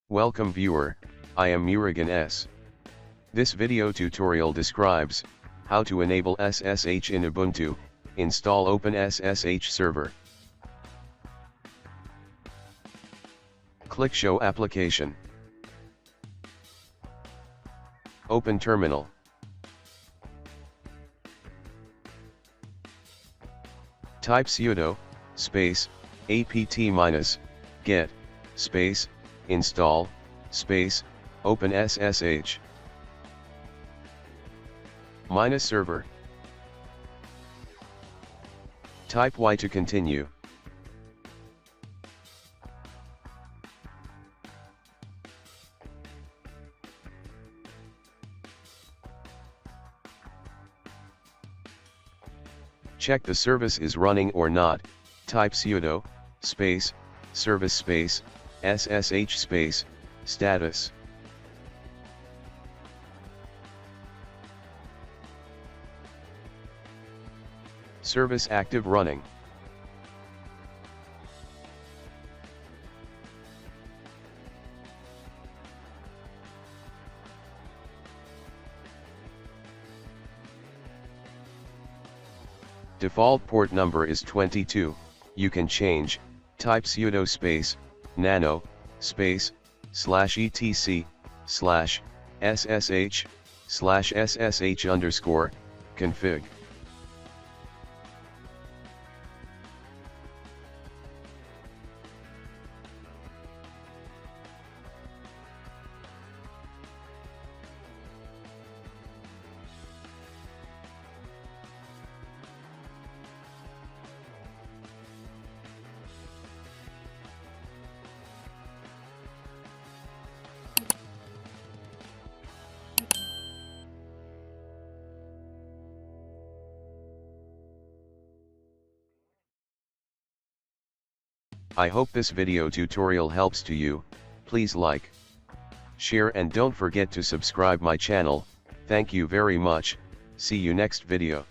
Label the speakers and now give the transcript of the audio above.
Speaker 1: Welcome viewer, I am Murugan S. This video tutorial describes how to enable SSH in Ubuntu. Install Openssh-Server. Click Show Application. Open Terminal. Type sudo space apt-get space install space Openssh -server. Type Y to continue. Check the service is running or not. Type sudo space service space SSH space status. Service active running. Default port number is 22, you can change. Type sudo space nano space /etc /ssh config. I hope this video tutorial helps to you. Please like, share and don't forget to subscribe my channel. Thank you very much. See you next video.